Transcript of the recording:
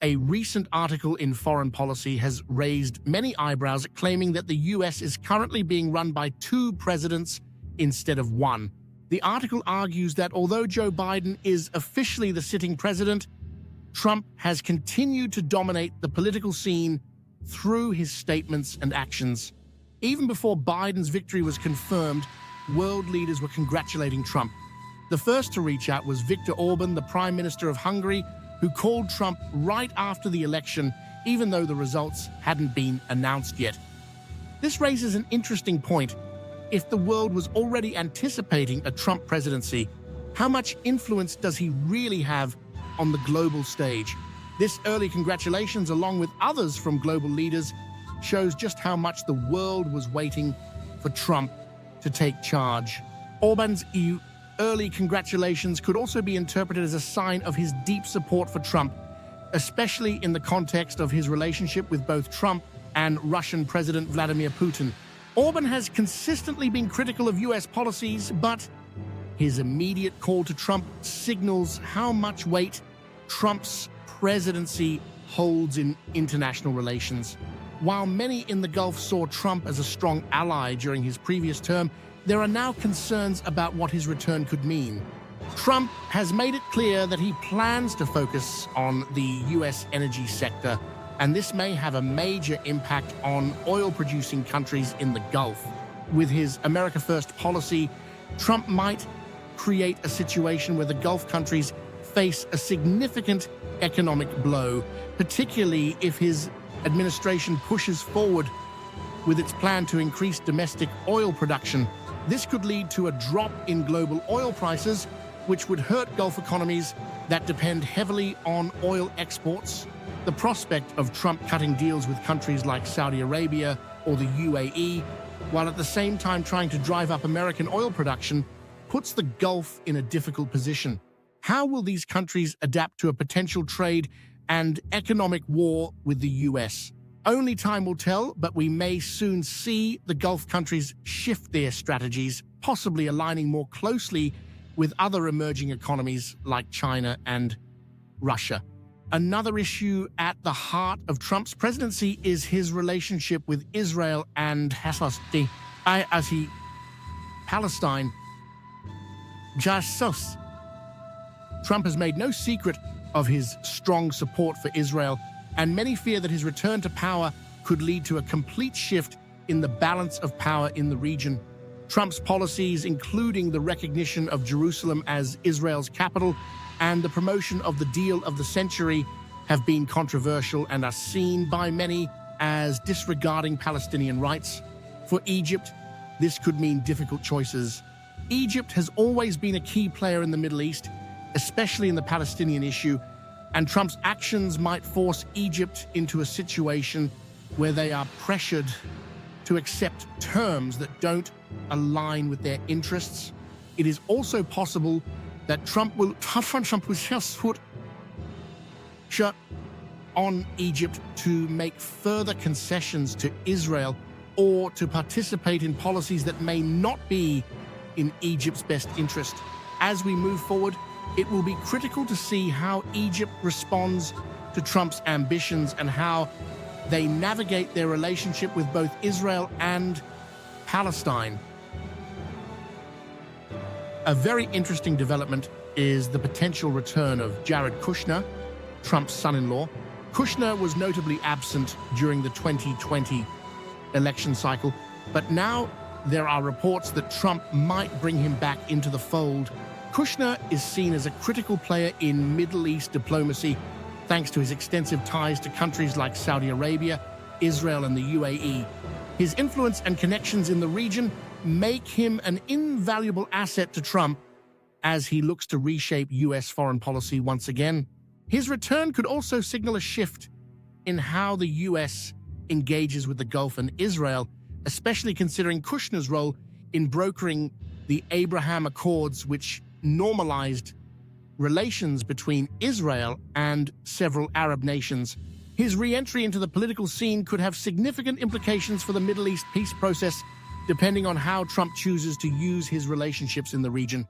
A recent article in Foreign Policy has raised many eyebrows, claiming that the US is currently being run by two presidents instead of one. The article argues that although Joe Biden is officially the sitting president, Trump has continued to dominate the political scene through his statements and actions. Even before Biden's victory was confirmed, world leaders were congratulating Trump. The first to reach out was Viktor Orban, the Prime Minister of Hungary, who called Trump right after the election, even though the results hadn't been announced yet. This raises an interesting point. If the world was already anticipating a Trump presidency, how much influence does he really have on the global stage? This early congratulations, along with others from global leaders, shows just how much the world was waiting for Trump to take charge. Orban's early congratulations could also be interpreted as a sign of his deep support for Trump, especially in the context of his relationship with both Trump and Russian President Vladimir Putin. Orban has consistently been critical of US policies, but his immediate call to Trump signals how much weight Trump's presidency holds in international relations. While many in the Gulf saw Trump as a strong ally during his previous term, there are now concerns about what his return could mean. Trump has made it clear that he plans to focus on the US energy sector, and this may have a major impact on oil-producing countries in the Gulf. With his America First policy, Trump might create a situation where the Gulf countries face a significant economic blow, particularly if his administration pushes forward with its plan to increase domestic oil production. This could lead to a drop in global oil prices, which would hurt Gulf economies that depend heavily on oil exports. The prospect of Trump cutting deals with countries like Saudi Arabia or the UAE, while at the same time trying to drive up American oil production, puts the Gulf in a difficult position. How will these countries adapt to a potential trade and economic war with the US? Only time will tell, but we may soon see the Gulf countries shift their strategies, possibly aligning more closely with other emerging economies like China and Russia. Another issue at the heart of Trump's presidency is his relationship with Israel and Palestine. Trump has made no secret of his strong support for Israel, and many fear that his return to power could lead to a complete shift in the balance of power in the region. Trump's policies, including the recognition of Jerusalem as Israel's capital and the promotion of the deal of the century, have been controversial and are seen by many as disregarding Palestinian rights. For Egypt, this could mean difficult choices. Egypt has always been a key player in the Middle East, especially in the Palestinian issue, and Trump's actions might force Egypt into a situation where they are pressured to accept terms that don't align with their interests. It is also possible that Trump will shut on Egypt to make further concessions to Israel or to participate in policies that may not be in Egypt's best interest. As we move forward, it will be critical to see how Egypt responds to Trump's ambitions and how they navigate their relationship with both Israel and Palestine. A very interesting development is the potential return of Jared Kushner, Trump's son-in-law. Kushner was notably absent during the 2020 election cycle, but now there are reports that Trump might bring him back into the fold. Kushner is seen as a critical player in Middle East diplomacy, thanks to his extensive ties to countries like Saudi Arabia, Israel, and the UAE. His influence and connections in the region make him an invaluable asset to Trump as he looks to reshape US foreign policy once again. His return could also signal a shift in how the US engages with the Gulf and Israel, especially considering Kushner's role in brokering the Abraham Accords, which normalized relations between Israel and several Arab nations. His re-entry into the political scene could have significant implications for the Middle East peace process, depending on how Trump chooses to use his relationships in the region.